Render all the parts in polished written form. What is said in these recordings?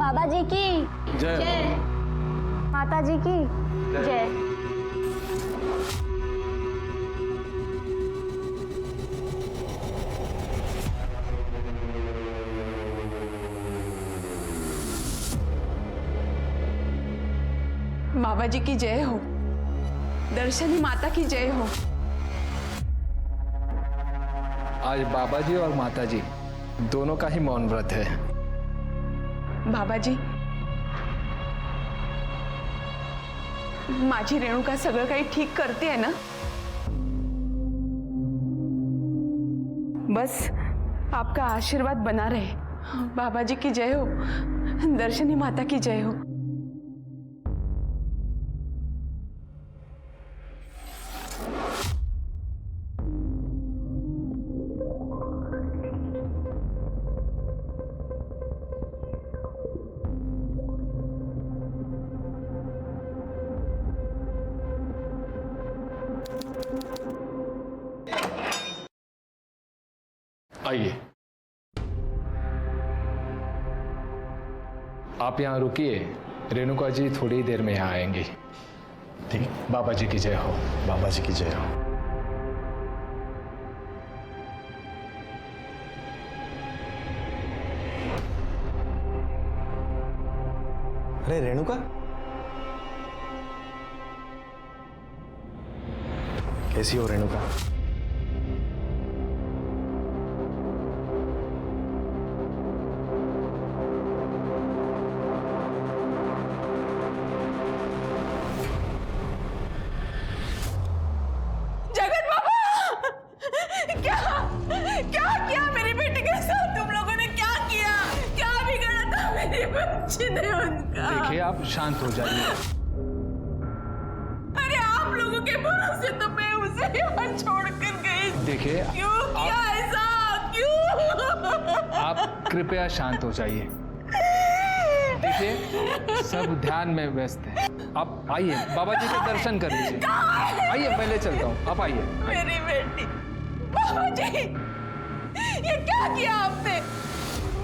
बाबा जी की जय। माता जी की जय। बाबा जी की जय हो, दर्शनी माता की जय हो। आज बाबा जी और माता जी दोनों का ही मौन व्रत है। बाबा जी, माझी रेणुका सगळं काही ठीक करते है ना? बस आपका आशीर्वाद बना रहे। बाबा जी की जय हो, दर्शनी माता की जय हो। आइए, आप यहाँ रुकिए, रेणुका जी थोड़ी देर में यहाँ आएंगी। ठीक, बाबा जी की जय हो। बाबा जी की जय हो। अरे रेणुका, कैसी हो रेणुका? जगत बाबा, क्या क्या किया मेरी बेटी के साथ? तुम लोगों ने क्या किया? क्या बिगाड़ा था मेरी बच्ची ने उनका? देखिए, आप शांत हो जाइए। अरे आप लोगों के भरोसे तो मैं उसे यहाँ छोड़कर गई। देखिए, क्यों किया ऐसा? क्यों? आप कृपया शांत हो जाइए। देखिए, सब ध्यान में व्यस्त है। आप आइए, बाबा जी के दर्शन कर लीजिए। आइए, मैं ले चलता हूँ, आप आइए। मेरी बेटी, बाबा जी, ये क्या किया आपने?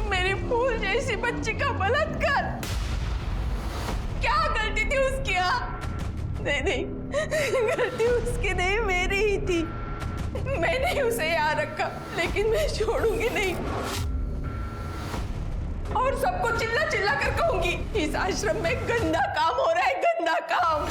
मेरी फूल जैसी बच्ची का बलात्कार। क्या गलती थी उसकी? नहीं नहीं, गलती उसकी नहीं, मेरी ही थी। मैंने उसे यहाँ रखा, लेकिन मैं छोड़ूंगी नहीं। और सबको चिल्ला चिल्ला कर कहूंगी, इस आश्रम में गंदा काम हो रहा है, गंदा काम।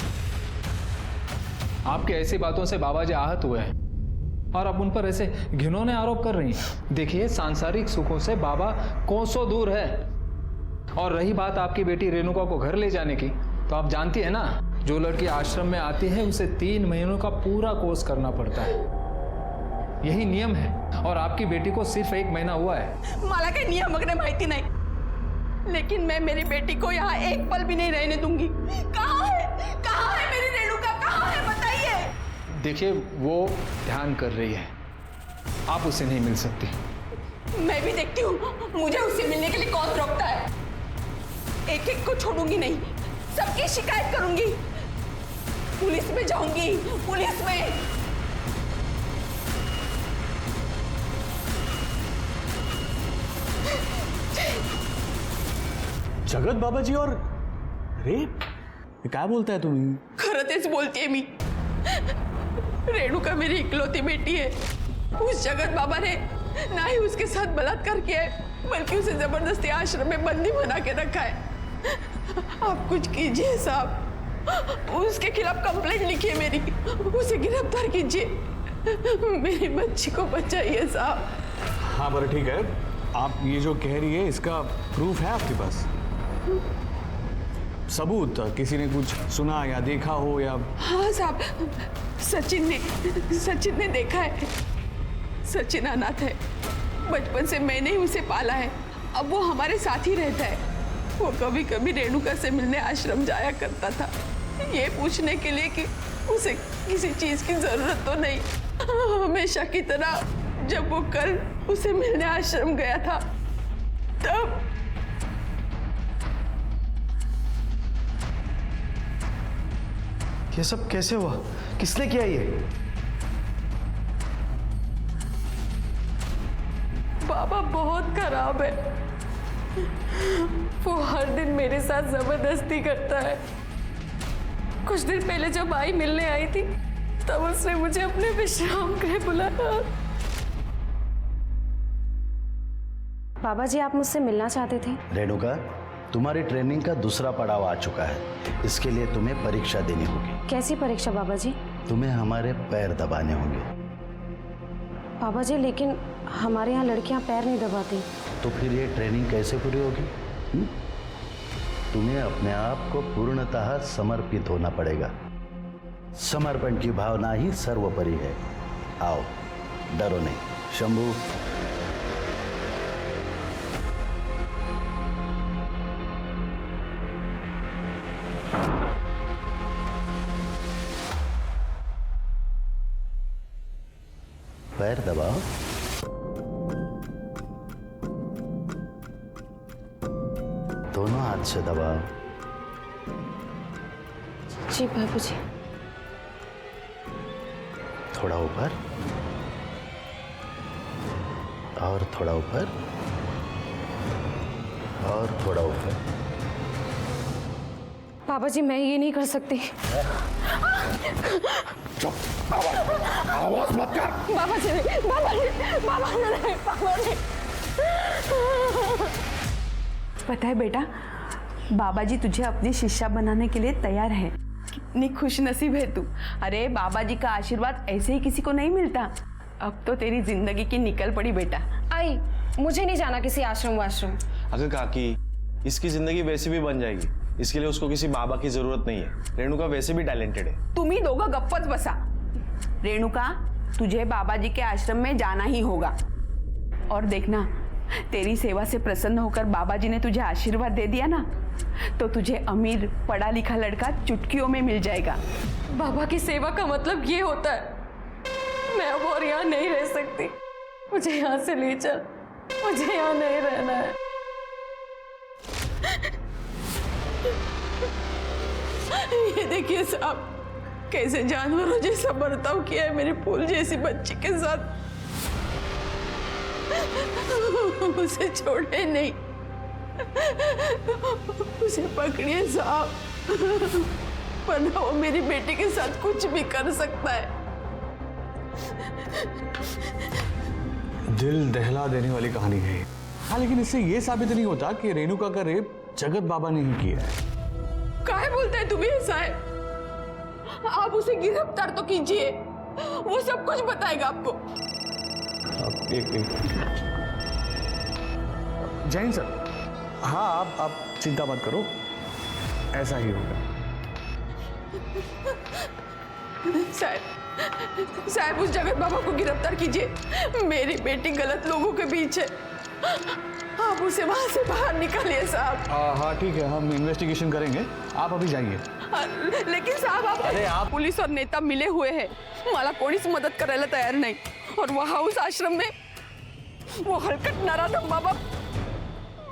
आपके ऐसी बातों से बाबा जी आहत हुए हैं और अब उन पर ऐसे घिनौने आरोप कर रही हैं। देखिए, सांसारिक सुखों से बाबा कोसों दूर है। और रही बात आपकी बेटी रेणुका को घर ले जाने की, तो आप जानती है ना, जो लड़की आश्रम में आती है उसे 3 महीनों का पूरा कोर्स करना पड़ता है। यही नियम है और आपकी बेटी को सिर्फ 1 महीना हुआ है। मला काही नियम वगैरह माहिती नहीं, लेकिन मैं मेरी बेटी को यहाँ एक पल भी नहीं रहने दूंगी। कहाँ है मेरी रेणुका? कहाँ है बताइए। देखिए, वो ध्यान कर रही है, आप उसे नहीं मिल सकती। मैं भी देखती हूँ मुझे उससे मिलने के लिए कौन रोकता है। एक एक को छोड़ूंगी नहीं, सबकी शिकायत करूंगी। पुलिस में जाऊंगी, पुलिस में। जगत बाबा जी और रेप, ये क्या बोलता है तुम्ही? खरं तेच बोलतीये मी। रेणुका मेरी इकलौती बेटी है। उस जगत बाबा ने ना ही उसके साथ बलात्कार किया है, बल्कि उसे जबरदस्ती आश्रम में बंदी बना के रखा है। आप कुछ कीजिए साहब, उसके खिलाफ कंप्लेंट लिखिए मेरी, उसे गिरफ्तार कीजिए। मेरी बच्ची को बचाइए साहब। हाँ बरं ठीक है, आप ये जो कह रही है इसका प्रूफ है आपके पास? सबूत, किसी ने कुछ सुना या देखा हो या? हाँ साहब, सचिन ने देखा है। सचिन अनाथ है, बचपन से मैंने ही उसे पाला है। अब वो हमारे साथ ही रहता है। वो कभी कभी रेणुका से मिलने आश्रम जाया करता था, ये पूछने के लिए कि उसे किसी चीज की जरूरत तो नहीं। हमेशा की तरह जब वो कल उसे मिलने आश्रम गया था, तब ये सब कैसे हुआ? किसने किया ये? बाबा बहुत खराब है। वो हर दिन मेरे साथ जबरदस्ती करता है। कुछ दिन पहले जब आई मिलने आई थी तब उसने मुझे अपने विश्राम गृह बुलाया। बाबा जी, आप मुझसे मिलना चाहते थे? रेणुका, तुम्हारी ट्रेनिंग का दूसरा पड़ाव आ चुका है। इसके लिए तुम्हें परीक्षा देनी होगी। कैसी परीक्षा बाबा जी? तुम्हें हमारे पैर दबाने होंगे। बाबा जी, लेकिन हमारे यहाँ लड़कियाँ पैर नहीं दबाती। तो फिर ये ट्रेनिंग कैसे पूरी होगी? तुम्हें अपने आप को पूर्णतः समर्पित होना पड़ेगा। समर्पण की भावना ही सर्वोपरि है। आओ, डरो नहीं। शंभू, पैर दबाओ। दोनों हाथ से दबाओ। जी बाबू जी। थोड़ा ऊपर और थोड़ा ऊपर और थोड़ा ऊपर। बाबा जी, मैं ये नहीं कर सकती। आवाज मत कर। बाबा जी नहीं, बाबा जी, बाबा नहीं, बाबा नहीं। पता है बेटा, बाबा जी तुझे अपनी शिष्या बनाने के लिए तैयार है। कितनी खुश नसीब है तू। अरे बाबा जी का आशीर्वाद ऐसे ही किसी को नहीं मिलता। अब तो तेरी जिंदगी की निकल पड़ी बेटा। आई, मुझे नहीं जाना किसी आश्रम वाश्रम। अगर काकी, इसकी जिंदगी वैसे भी बन जाएगी। इसके लिए उसको किसी बाबा की जरूरत नहीं है। रेणुका वैसे भी टैलेंटेड है। तुम ही दोगा गप्पच बसा। रेणुका, तुझे बाबा जी के आश्रम में जाना ही होगा। और देखना, तेरी सेवा से प्रसन्न होकर बाबा जी ने तुझे आशीर्वाद दे दिया ना, तो तुझे अमीर पढ़ा लिखा लड़का चुटकियों में मिल जाएगा। बाबा की सेवा का मतलब ये होता है। मैं अब और यहाँ नहीं रह सकती। मुझे यहाँ से ले चल। मुझे यहाँ नहीं रहना है। ये देखिए साहब, कैसे जानवरों जैसा बर्ताव किया है मेरी फूल जैसी बच्ची के साथ। उसे छोड़े नहीं, उसे पकड़िए साहब, वरना वो मेरी बेटी के साथ कुछ भी कर सकता है। दिल दहला देने वाली कहानी है। हाँ, लेकिन इससे ये साबित नहीं होता कि रेणुका का रेप जगत बाबा ने ही किया है। काहे बोलते हैं तुम ऐसा है? आप उसे गिरफ्तार तो कीजिए, वो सब कुछ बताएगा आपको। एक जैन सर, हाँ आप चिंता मत करो, ऐसा ही होगा। साहब उस जगत बाबा को गिरफ्तार कीजिए। मेरी बेटी गलत लोगों के बीच है। आप उसे वहां से बाहर निकालिए साहब। हाँ ठीक है, हम इन्वेस्टिगेशन करेंगे, आप अभी जाइए। लेकिन साहब आप पुलिस और नेता मिले हुए हैं, मला कोणीच मदत करायला तयार नाही। और वहां उस आश्रम में वो हरकत नराधम बाबा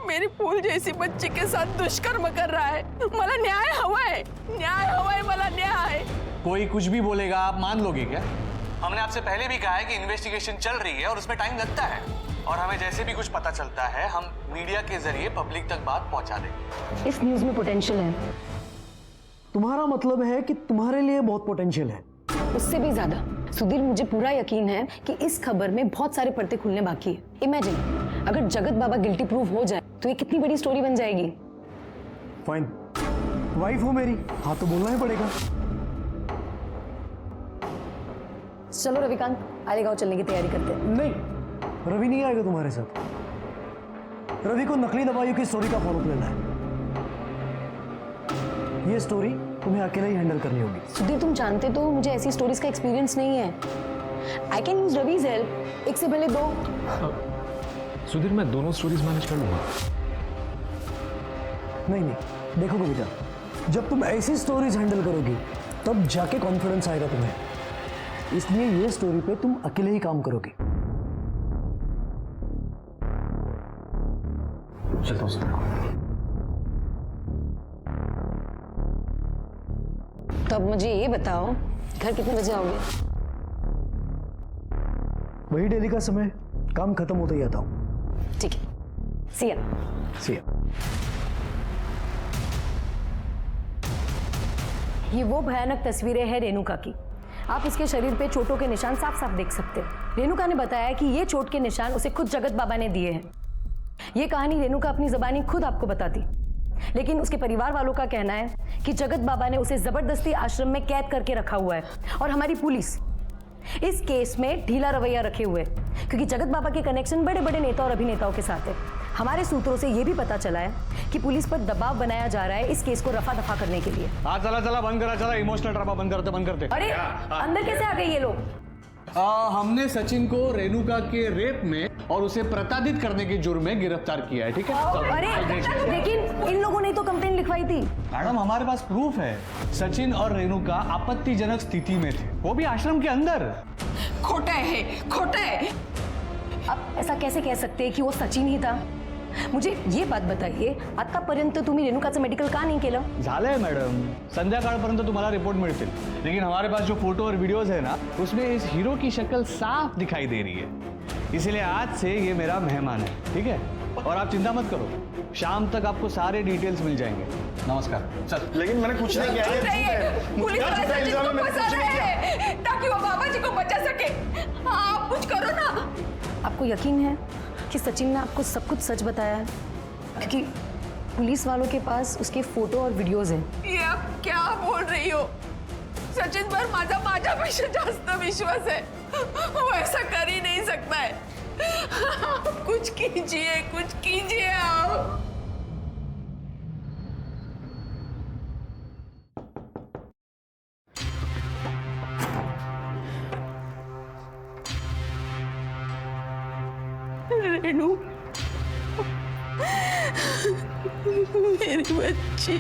मेरी फूल जैसी बच्ची के साथ दुष्कर्म कर रहा है। मला न्याय हवा है, न्याय हवा है, मला न्याय। कोई कुछ भी बोलेगा आप मान लोगे क्या? हमने आपसे पहले भी कहा है कि इन्वेस्टिगेशन चल रही है और उसमें टाइम लगता है, और हमें जैसे भी कुछ पता चलता है हम मीडिया के जरिए पब्लिक तक बात पहुंचा देंगे। इस न्यूज में पोटेंशियल है। तुम्हारा मतलब है कि तुम्हारे लिए बहुत पोटेंशियल है? उससे भी ज्यादा सुधीर, मुझे पूरा यकीन है कि इस खबर में बहुत सारे पर्दे खुलने बाकी है। इमेजिन, अगर जगत बाबा गिल्टी प्रूव हो जाए तो ये कितनी बड़ी स्टोरी बन जाएगी। फाइन, वाइफ हो मेरी, हाँ तो बोलना ही पड़ेगा। चलो रविकांत, आलेगांव चलने की तैयारी करते हैं। नहीं, रवि नहीं आएगा तुम्हारे साथ। रवि को नकली दवाइयों की स्टोरी का फॉलोअप लेना है। ये स्टोरी तुम्हें अकेले ही हैंडल करनी होगी। सुधीर, तुम जानते तो मुझे ऐसी स्टोरीज का एक्सपीरियंस नहीं है। I can use Ravi's help, एक से पहले दो। सुधीर, मैं दोनों स्टोरीज मैनेज कर लूंगा। नहीं, देखो कविता, जब तुम ऐसी स्टोरीज हैंडल करोगी तब जाके कॉन्फिडेंस आएगा तुम्हें। इसलिए ये स्टोरी पे तुम अकेले ही काम करोगे। चलता हूँ सर। तो अब मुझे ये बताओ, घर कितने बजे आओगे? वही डेली का समय, काम खत्म होते ही आता हूँ। ठीक है, सी या। See ya. ये वो भयानक तस्वीरें हैं रेणुका की। आप इसके शरीर पे चोटों के निशान साफ साफ देख सकते हैं। रेणुका ने बताया कि ये चोट के निशान उसे खुद जगत बाबा ने दिए हैं। ये कहानी रेणुका अपनी ज़बानी खुद आपको बताती, लेकिन उसके परिवार वालों का कहना है कि जगत बाबा ने उसे जबरदस्ती आश्रम में कैद करके रखा हुआ है और हमारी पुलिस इस केस में ढीला रवैया रखे हुए क्योंकि जगत बाबा के कनेक्शन बड़े बड़े नेता और अभिनेताओं के साथ है। हमारे सूत्रों से यह भी पता चला है कि पुलिस पर दबाव बनाया जा रहा है इस केस को रफा दफा करने के लिए। हाँ चला चला बंद करा, चला इमोशनल ड्रामा बंद करते। अरे अंदर कैसे आ गए ये लोग? हमने सचिन को रेणुका के रेप में और उसे प्रताड़ित करने के जुर्म में गिरफ्तार किया है, ठीक है? अरे लेकिन इन लोगों ने तो कंप्लेंट लिखवाई थी। मैडम हमारे पास प्रूफ है, सचिन और रेणुका आपत्तिजनक स्थिति में थे, वो भी आश्रम के अंदर। खोटा है, खोटा है। आप ऐसा कैसे कह सकते हैं कि वो सचिन ही था? मुझे ये बात बताइए, आतापर्यंत तुम्ही रेणुकाचं मेडिकल का नाही केलं? झालंय मॅडम, संध्याकाळपर्यंत तुम्हाला रिपोर्ट मिळतील, लेकिन हमारे पास जो फोटो और वीडियोस है ना, उसमें इस हीरो की शक्ल साफ दिखाई दे रही है। इसलिए आज से ये मेरा मेहमान है, ठीक है? और आप चिंता मत करो, शाम तक आपको सारे डिटेल्स मिल जाएंगे। नमस्कार। चल। लेकिन मैंने कुछ नहीं किया। पुलिस वाले सचिन को फंसा रहे हैं ताकि वो बाबा जी को बचा सके। आप कुछ करो ना। आपको यकीन है कि सचिन ने आपको सब कुछ सच बताया है? क्योंकि पुलिस वालों के पास उसके फोटो और वीडियोस हैं। ये आप क्या बोल रही हो? सचिन पर माझ्यापेक्षा जास्त विश्वास है, वो ऐसा कर ही नहीं सकता है। आप कुछ कीजिए आप। रेणु, मेरी बच्ची।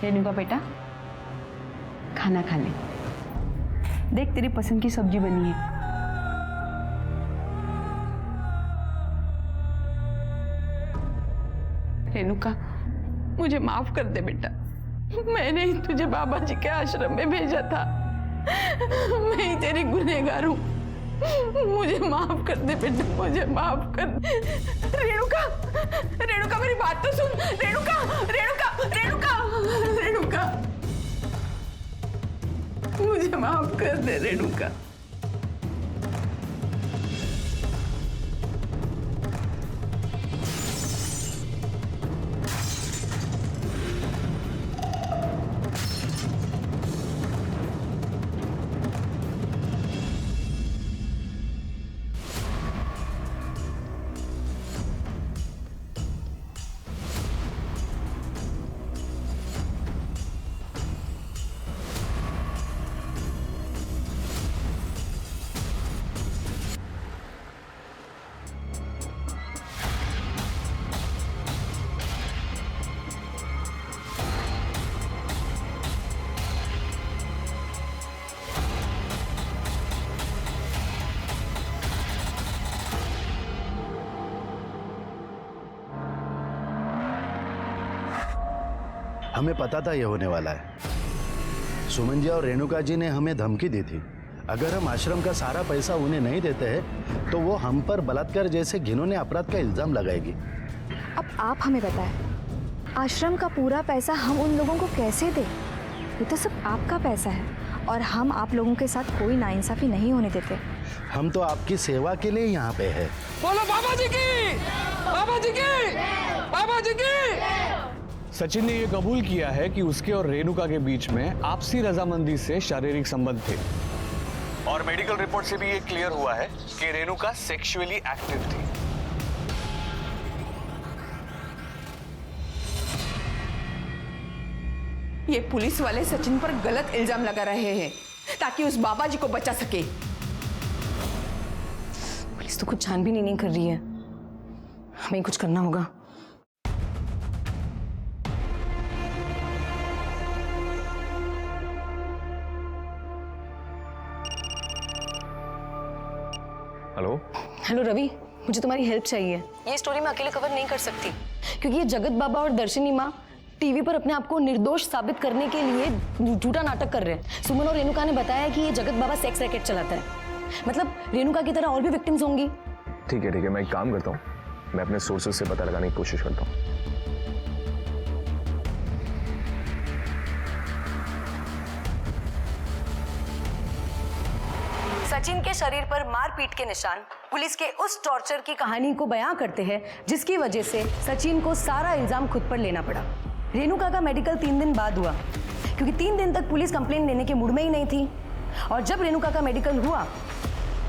रेणुका बेटा, खाना खा ले। देख तेरी पसंद की सब्जी बनी है। रेणुका, मुझे माफ कर दे बेटा। मैंने ही तुझे बाबा जी के आश्रम में भेजा था। मैं ही तेरी गुनहगार हूँ। मुझे माफ कर दे बेटा, मुझे माफ कर दे। रेणुका, रेणुका मेरी बात तो सुन। रेणुका, रेणुका, रेणुका, रेणुका, मुझे माफ कर दे रेणुका। हमें पता था यह होने वाला है। सुमन जी और रेणुका जी ने हमें धमकी दी थी, अगर हम आश्रम का सारा पैसा उन्हें नहीं देते हैं तो वो हम पर बलात्कार जैसे घिनौने अपराध का इल्जाम लगाएगी। अब आप हमें बताएं, आश्रम का पूरा पैसा हम उन लोगों को कैसे दें? ये तो सब आपका पैसा है और हम आप लोगों के साथ कोई नाइंसाफी नहीं होने देते। हम तो आपकी सेवा के लिए यहाँ पे है। बोलो बाबा जी की, बाबा जी की, बाबा जी की। सचिन ने यह कबूल किया है कि उसके और रेणुका के बीच में आपसी रजामंदी से शारीरिक संबंध थे और मेडिकल रिपोर्ट से भी ये क्लियर हुआ है कि रेणुका सेक्सुअली एक्टिव थी। ये पुलिस वाले सचिन पर गलत इल्जाम लगा रहे हैं ताकि उस बाबा जी को बचा सके। पुलिस तो कुछ छानबीन नहीं कर रही है, हमें कुछ करना होगा। हेलो हेलो रवि, मुझे तुम्हारी हेल्प चाहिए। ये स्टोरी मैं अकेले कवर नहीं कर सकती क्योंकि ये जगत बाबा और दर्शनी माँ टीवी पर अपने आप को निर्दोष साबित करने के लिए झूठा नाटक कर रहे हैं। सुमन और रेणुका ने बताया कि ये जगत बाबा सेक्स रैकेट चलाता है। मतलब रेणुका की तरह और भी विक्टिम्स होंगी। ठीक है, मैं एक काम करता हूँ, मैं अपने सोर्सेज से पता लगाने की कोशिश करता हूँ। सचिन के शरीर पर मारपीट के निशान पुलिस के उस टॉर्चर की कहानी को बयां करते हैं जिसकी वजह से सचिन को सारा इल्जाम खुद पर लेना पड़ा। रेणुका का मेडिकल 3 दिन बाद हुआ क्योंकि 3 दिन तक पुलिस कंप्लेंट लेने के मूड में ही नहीं थी, और जब रेणुका का मेडिकल हुआ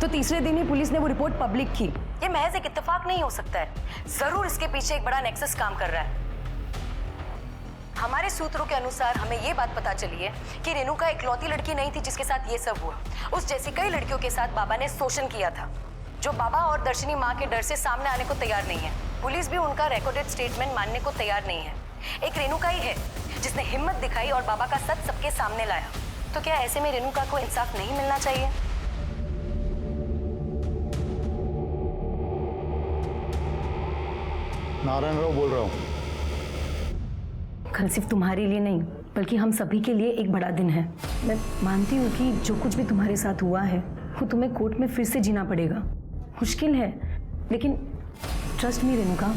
तो तीसरे दिन ही पुलिस ने वो रिपोर्ट पब्लिक की। ये महज एक इत्तेफाक नहीं हो सकता है, जरूर इसके पीछे एक बड़ा नेक्सस काम कर रहा है। हमारे सूत्रों के अनुसार हमें ये बात पता चली है कि रेणुका इकलौती लड़की नहीं थी जिसके साथ ये सब हुआ। उस जैसी कई लड़कियों के साथ बाबा ने शोषण किया था, जो बाबा और दर्शनी माँ के डर से सामने आने को तैयार नहीं है। पुलिस भी उनका रिकॉर्डेड स्टेटमेंट मानने को तैयार नहीं है। एक रेणुका ही है जिसने हिम्मत दिखाई और बाबा का सच सबके सामने लाया। तो क्या ऐसे में रेणुका को इंसाफ नहीं मिलना चाहिए? नारायण राव बोल रहा हूँ। कल सिर्फ तुम्हारे लिए नहीं बल्कि हम सभी के लिए एक बड़ा दिन है। मैं मानती हूँ कि जो कुछ भी तुम्हारे साथ हुआ है वो तुम्हें कोर्ट में फिर से जीना पड़ेगा। मुश्किल है, लेकिन ट्रस्ट मी रेणुका,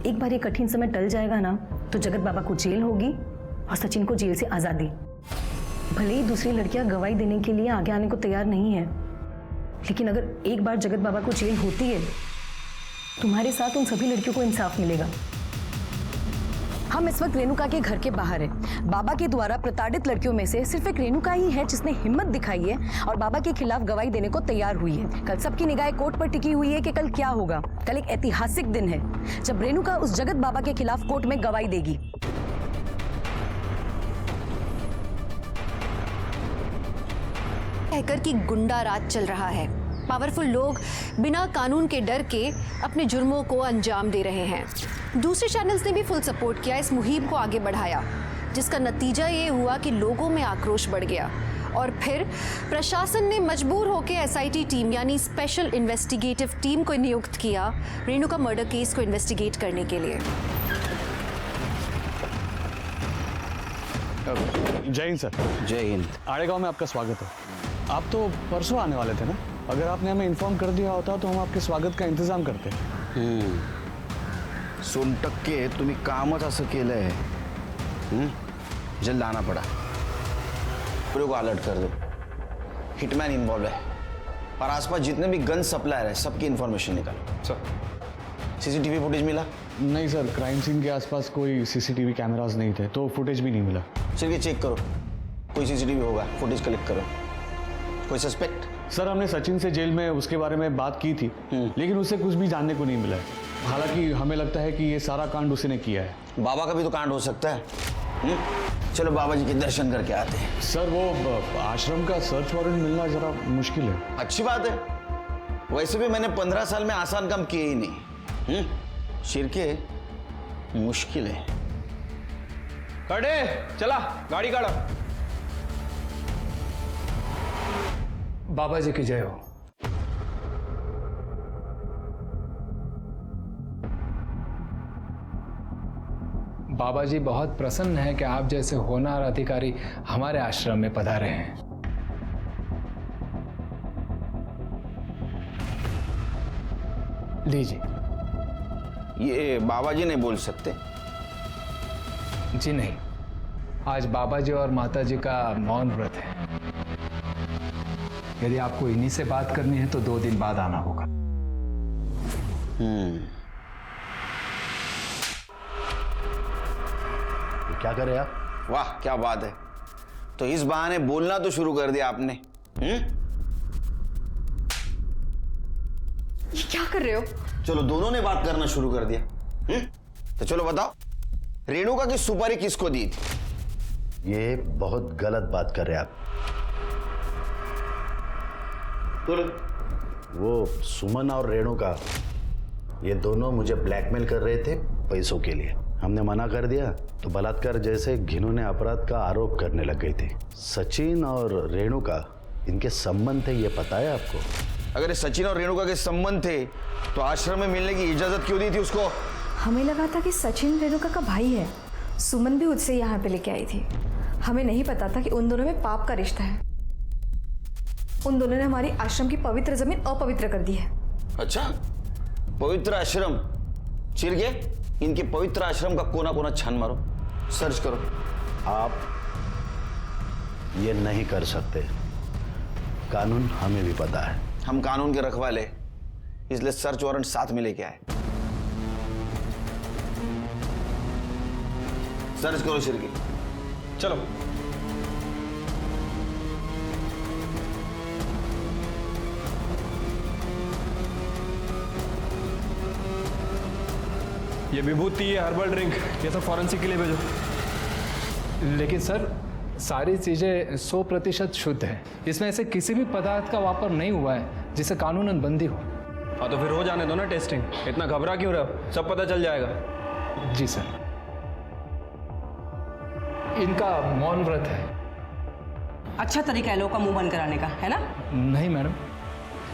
एक बार ये कठिन समय टल जाएगा ना तो जगत बाबा को जेल होगी और सचिन को जेल से आज़ादी। भले ही दूसरी लड़कियां गवाही देने के लिए आगे आने को तैयार नहीं है, लेकिन अगर एक बार जगत बाबा को जेल होती है, तुम्हारे साथ उन सभी लड़कियों को इंसाफ मिलेगा। हम इस वक्त रेणुका के घर के बाहर हैं। बाबा के द्वारा प्रताड़ित लड़कियों में से सिर्फ एक रेणुका ही है जिसने हिम्मत दिखाई है और बाबा के खिलाफ गवाही देने को तैयार हुई है। कल सबकी निगाहें कोर्ट पर टिकी हुई है कि कल क्या होगा। कल एक ऐतिहासिक दिन है जब रेणुका उस जगत बाबा के खिलाफ कोर्ट में गवाही देगी। कहकर कि गुंडा राज चल रहा है, पावरफुल लोग बिना कानून के डर के अपने जुर्मों को अंजाम दे रहे हैं। दूसरे चैनल्स ने भी फुल सपोर्ट किया, इस मुहिम को आगे बढ़ाया, जिसका नतीजा ये हुआ कि लोगों में आक्रोश बढ़ गया और फिर प्रशासन ने मजबूर होकर एसआईटी टीम यानी स्पेशल इन्वेस्टिगेटिव टीम को नियुक्त किया रेणुका मर्डर केस को इन्वेस्टिगेट करने के लिए। जय हिंद सर। जय हिंद। आड़ेगांव में आपका स्वागत है। आप तो परसों आने वाले थे ना? अगर आपने हमें इन्फॉर्म कर दिया होता तो हम आपके स्वागत का इंतजाम करते। सोनटक्के तुम्ही कामच असं केलंय, जल्द आना पड़ा। पूरे को अलर्ट कर दो, हिटमैन इन्वॉल्व है और आसपास जितने भी गन सप्लायर है सबकी इंफॉर्मेशन निकालो। सर सीसीटीवी फुटेज मिला? नहीं सर, क्राइम सीन के आसपास कोई सीसीटीवी कैमरास नहीं थे तो फुटेज भी नहीं मिला। चलिए चेक करो, कोई सीसीटीवी होगा, फुटेज कलेक्ट करो। कोई सस्पेक्ट? सर हमने सचिन से जेल में उसके बारे में बात की थी, लेकिन उससे कुछ भी जानने को नहीं मिला है। हालांकि हमें लगता है कि ये सारा कांड उसी ने किया है। बाबा का भी तो कांड हो सकता है। चलो बाबा जी के दर्शन करके आते हैं। सर वो आश्रम का सर्च वारंट मिलना जरा मुश्किल है। अच्छी बात है, वैसे भी मैंने 15 साल में आसान काम किए ही नहीं। शिरके मुश्किल है। खड़े चला, गाड़ी काढ़ो। बाबा जी की जय हो। बाबा जी बहुत प्रसन्न हैं कि आप जैसे होनहार अधिकारी हमारे आश्रम में पधारे हैं। लीजिए। ये बाबा जी नहीं बोल सकते? जी नहीं, आज बाबा जी और माता जी का मौन व्रत है। यदि आपको इन्हीं से बात करनी है तो 2 दिन बाद आना होगा। क्या करे आप? वाह क्या बात है, तो इस बहाने बोलना तो शुरू कर दिया आपने। ये क्या कर रहे हो? चलो दोनों ने बात करना शुरू कर दिया। तो चलो बताओ, रेणुका की सुपारी किसको दी थी? ये बहुत गलत बात कर रहे आप। वो सुमन और रेणुका ये दोनों मुझे ब्लैकमेल कर रहे थे पैसों के लिए। हमने मना कर दिया तो बलात्कार जैसे घिनौने अपराध का आरोप करने लग गई थी। सचिन और रेणुका इनके संबंध थे, ये पता है आपको? अगर सचिन और रेणुका के संबंध थे तो आश्रम में मिलने की इजाजत क्यों दी थी उसको? हमें लगा था कि सचिन रेणुका का भाई है। सुमन भी उससे यहाँ पे लेके आई थी। हमें नहीं पता था कि उन दोनों में पाप का रिश्ता है। उन दोनों ने हमारी आश्रम की पवित्र जमीन अपवित्र कर दी है। अच्छा, पवित्र आश्रम? चिरके इनके पवित्र आश्रम का कोना कोना छान मारो, सर्च करो। आप ये नहीं कर सकते, कानून हमें भी पता है। हम कानून के रखवाले, इसलिए सर्च वारंट साथ में लेके आए। सर्च करो चिरके। चलो। ये विभूति, ये हर्बल ड्रिंक, ये सब फॉरेंसिक के लिए भेजो। लेकिन सर, सारी चीज़ें 100% शुद्ध है। इसमें ऐसे किसी भी पदार्थ का वापर नहीं हुआ है जिसे कानूनन बंदी हो। हाँ तो फिर हो जाने दो ना टेस्टिंग, इतना घबरा क्यों रहे हो? सब पता चल जाएगा। जी सर। इनका मौन व्रत है। अच्छा तरीका है लोगों का मुंह बंद कराने का, है ना? नहीं मैडम,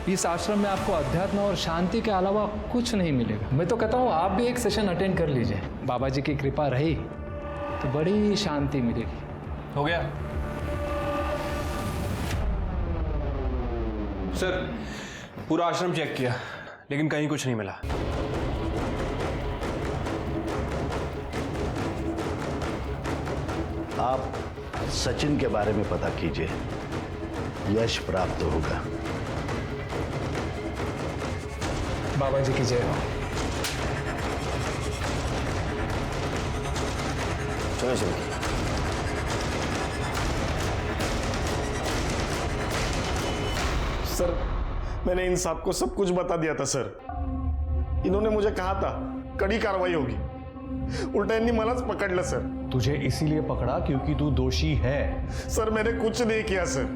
इस आश्रम में आपको अध्यात्म और शांति के अलावा कुछ नहीं मिलेगा। मैं तो कहता हूँ आप भी एक सेशन अटेंड कर लीजिए। बाबा जी की कृपा रही तो बड़ी शांति मिलेगी। हो गया सर, पूरा आश्रम चेक किया लेकिन कहीं कुछ नहीं मिला। आप सचिन के बारे में पता कीजिए, यश प्राप्त होगा। बाबा जी की जय हो। चलो चलो। सर, मैंने इन साहब को सब कुछ बता दिया था सर। इन्होंने मुझे कहा था कड़ी कार्रवाई होगी, उल्टा इन्हीं मलाज पकड़ ला सर। तुझे इसीलिए पकड़ा क्योंकि तू दोषी है। सर मैंने कुछ नहीं किया सर।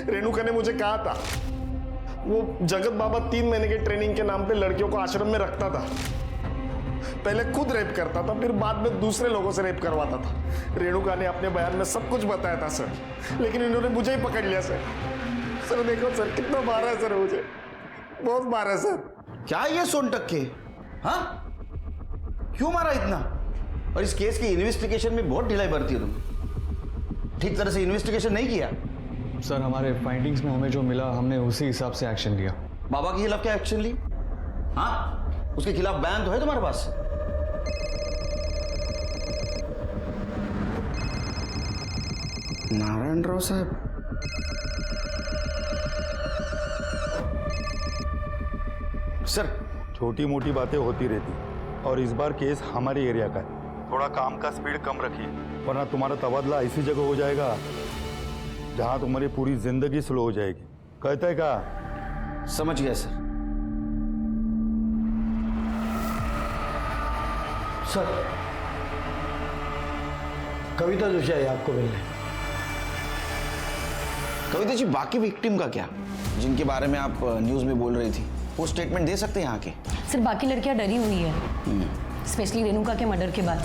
रेणुका ने मुझे कहा था वो जगत बाबा 3 महीने के ट्रेनिंग के नाम पे लड़कियों को आश्रम में रखता था। पहले खुद रेप करता था, फिर बाद में दूसरे लोगों से रेप करवाता था। रेणुका ने अपने बयान में सब कुछ बताया था सर, लेकिन इन्होंने मुझे ही पकड़ लिया सर। सर देखो सर, कितना मारा है सर मुझे, बहुत मारा है सर। क्या ये सोन टक्के? हाँ, क्यों मारा इतना? और इस केस की इन्वेस्टिगेशन में बहुत ढिलाई बरती है तुम। ठीक तरह से इन्वेस्टिगेशन नहीं किया। सर हमारे फाइंडिंग्स में हमें जो मिला हमने उसी हिसाब से एक्शन लिया। बाबा के खिलाफ क्या एक्शन ली? हाँ, उसके खिलाफ बयान तो है तुम्हारे पास? नारायण राव साहब, सर छोटी मोटी बातें होती रहती और इस बार केस हमारे एरिया का है। थोड़ा काम का स्पीड कम रखिए, वरना तुम्हारा तबादला ऐसी जगह हो जाएगा जहां तुम्हारी पूरी जिंदगी स्लो हो जाएगी। कहते हैं क्या? समझ गया सर। सर, कविता जोशी आई आपको मिलने। कविता जी, बाकी विक्टिम का क्या, जिनके बारे में आप न्यूज में बोल रही थी? वो स्टेटमेंट दे सकते हैं यहाँ के? सर, बाकी लड़कियां डरी हुई है, स्पेशली रेणुका के मर्डर के बाद।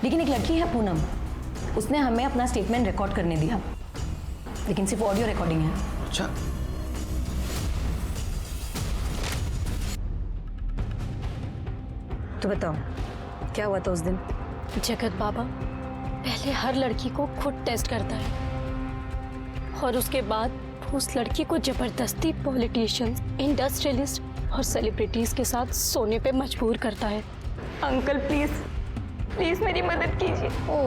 लेकिन एक लड़की है पूनम, उसने हमें अपना स्टेटमेंट रिकॉर्ड करने दिया, लेकिन सिर्फ ऑडियो रिकॉर्डिंग है। अच्छा, तो बताओ क्या हुआ था उस दिन? जगत बाबा पहले हर लड़की को खुद टेस्ट करता है और उसके बाद उस लड़की को जबरदस्ती पॉलिटिशियंस, इंडस्ट्रियलिस्ट और सेलिब्रिटीज के साथ सोने पे मजबूर करता है। अंकल प्लीज प्लीज मेरी मदद कीजिए। ओ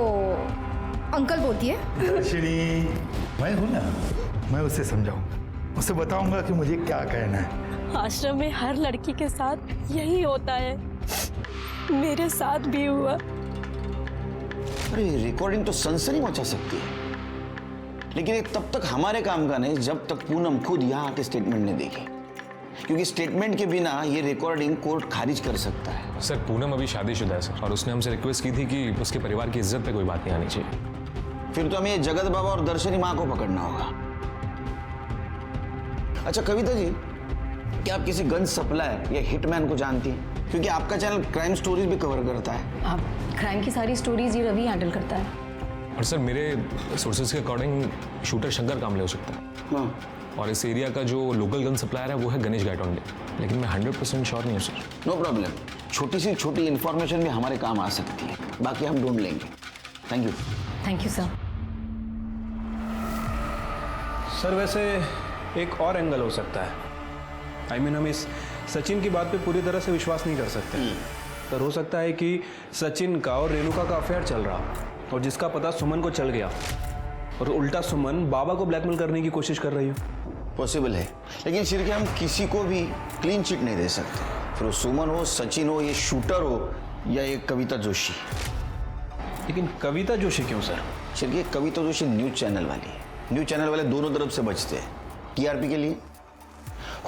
अंकल बोलती है। दर्शिनी, मैं हूं ना, मैं उसे समझाऊंगा, उसे बताऊंगा कि मुझे क्या कहना है। आश्रम में हर लड़की के साथ यही होता है, मेरे साथ भी हुआ। अरे रिकॉर्डिंग तो सनसनी मचा सकती है, लेकिन ये तब तक हमारे काम का नहीं जब तक पूनम खुद यहाँ आके स्टेटमेंट नहीं देगी, क्योंकि स्टेटमेंट के बिना ये रिकॉर्डिंग कोर्ट खारिज कर सकता है। सर, पूनम अभी शादीशुदा है सर, और उसने हमसे रिक्वेस्ट की थी कि उसके परिवार की इज्जत पे कोई बात नहीं आनी चाहिए। फिर तो हमें जगत बाबा और दर्शनी माँ को पकड़ना होगा। अच्छा कविता जी, क्या आप किसी गन सप्लायर या हिटमैन को जानती हैं? क्योंकि आपका चैनल क्राइम स्टोरीज भी कवर करता है। आप क्राइम की सारी स्टोरीज ये रवि हैंडल करता है। और सर मेरे सोर्सेज के अकॉर्डिंग शूटर शंकर कामले हो सकता है। हाँ। और इस एरिया का जो लोकल गन सप्लायर है वो है गणेश गायटोंडे, लेकिन मैं 100% श्योर नहीं हूँ सर। नो प्रॉब्लम, छोटी सी छोटी इन्फॉर्मेशन भी हमारे काम आ सकती है, बाकी हम ढूंढ लेंगे। Thank you. Thank you sir. Sir वैसे एक और एंगल हो सकता है। I mean, हम इस सचिन की बात पे पूरी तरह से विश्वास नहीं कर सकते। सर हो सकता है कि सचिन का और रेणुका का अफेयर चल रहा और जिसका पता सुमन को चल गया और उल्टा सुमन बाबा को ब्लैकमेल करने की कोशिश कर रही हो। पॉसिबल है, लेकिन सिर्फ हम किसी को भी क्लीन चिट नहीं दे सकते, फिर वो सुमन हो, सचिन हो, ये शूटर हो या ये कविता जोशी। लेकिन कविता जोशी क्यों सर? सिर्फ ये कविता जोशी न्यूज चैनल वाली है। न्यूज चैनल वाले दोनों तरफ से बचते हैं, टीआरपी के लिए।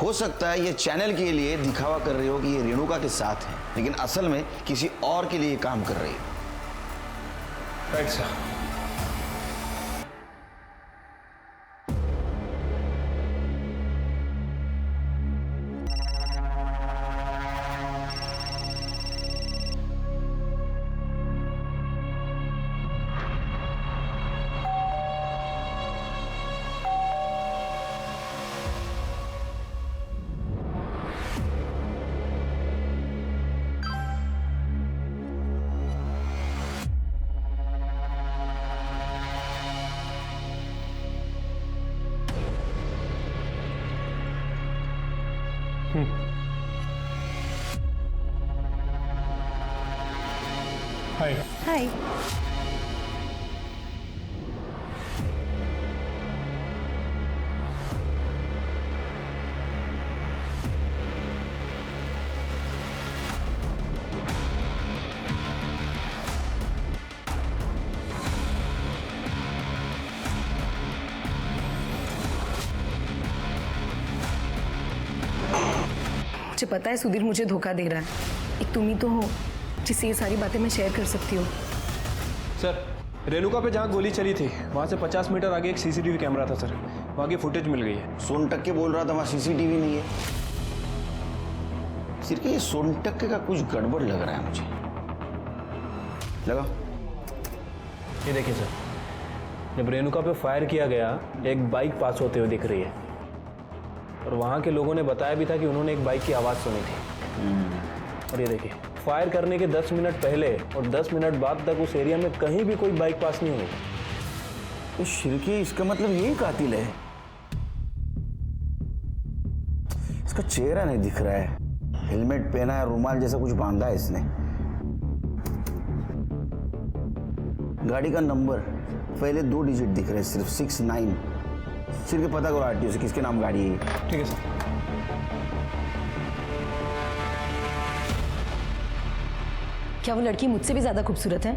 हो सकता है ये चैनल के लिए दिखावा कर रही हो कि ये रेणुका के साथ है, लेकिन असल में किसी और के लिए काम कर रही हो। Right sir. हाय। हाय। मुझे पता है सुधीर मुझे धोखा दे रहा है। एक तुम ही तो हो जिससे ये सारी बातें मैं शेयर कर सकती हूँ। सर रेणुका पे जहाँ गोली चली थी वहाँ से 50 मीटर आगे एक सीसीटीवी कैमरा था सर, वहाँ की फुटेज मिल गई है। सोनटक्के बोल रहा था वहाँ सीसीटीवी नहीं है। सिर्फ ये सोनटक्के का कुछ गड़बड़ लग रहा है मुझे। लगा ये देखिए सर, जब रेणुका पे फायर किया गया एक बाइक पास होते हुए दिख रही है और वहाँ के लोगों ने बताया भी था कि उन्होंने एक बाइक की आवाज़ सुनी थी। और ये देखिए फायर करने के 10 मिनट पहले और 10 मिनट बाद तक उस एरिया में कहीं भी कोई बाइक पास नहीं हुई। तो शिरकी इसका मतलब यही कातिल है। इसका चेहरा नहीं दिख रहा है, हेलमेट पहना है, रुमाल जैसा कुछ बांधा है इसने। गाड़ी का नंबर पहले 2 डिजिट दिख रहे हैं सिर्फ 69। सिर्फ पता करो आरटीओ से किसके नाम गाड़ी है। ठीक है सर। क्या वो लड़की मुझसे भी ज्यादा खूबसूरत है?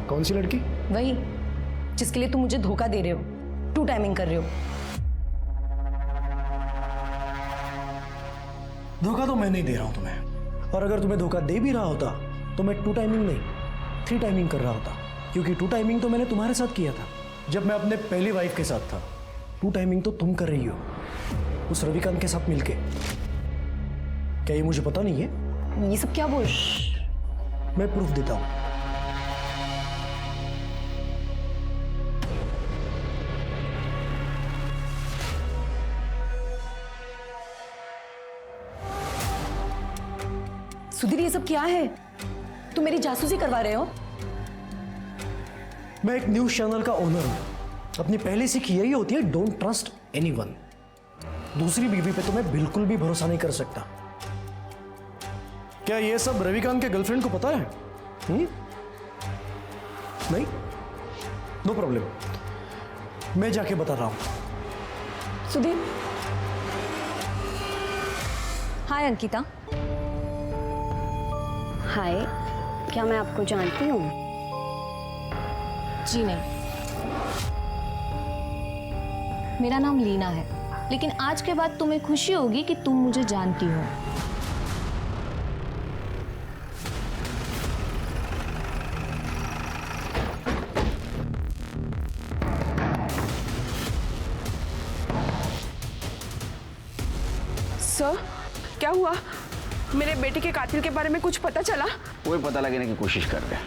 कौन सी लड़की? वही जिसके लिए तुम मुझे धोखा दे रहे हो, 2 टाइमिंग कर रहे हो। धोखा तो मैं नहीं दे रहा हूं तुम्हें, और अगर तुम्हें धोखा दे भी रहा होता तो मैं 2 टाइमिंग नहीं 3 टाइमिंग कर रहा होता, क्योंकि 2 टाइमिंग तो मैंने तुम्हारे साथ किया था जब मैं अपने पहली वाइफ के साथ था। 2 टाइमिंग तो तुम कर रही हो उस रविकांत के साथ मिलके। क्या ये मुझे पता नहीं है? ये सब क्या बोल? मैं प्रूफ देता हूं। सुधीर ये सब क्या है? तुम मेरी जासूसी करवा रहे हो? मैं एक न्यूज चैनल का ओनर हूं। अपनी पहली सीख यही होती है, डोंट ट्रस्ट एनीवन। दूसरी बीवी पे तो मैं बिल्कुल भी भरोसा नहीं कर सकता। क्या ये सब रविकांत के गर्लफ्रेंड को पता है? नहीं? नो प्रॉब्लम, मैं जाके बता रहा हूं। सुधीर। हाय अंकिता। हाय, क्या मैं आपको जानती हूँ? जी नहीं, मेरा नाम लीना है, लेकिन आज के बाद तुम्हें खुशी होगी कि तुम मुझे जानती हो। सर क्या हुआ? मेरे बेटे के कातिल के बारे में कुछ पता चला? वही पता लगाने की कोशिश कर रहे हैं।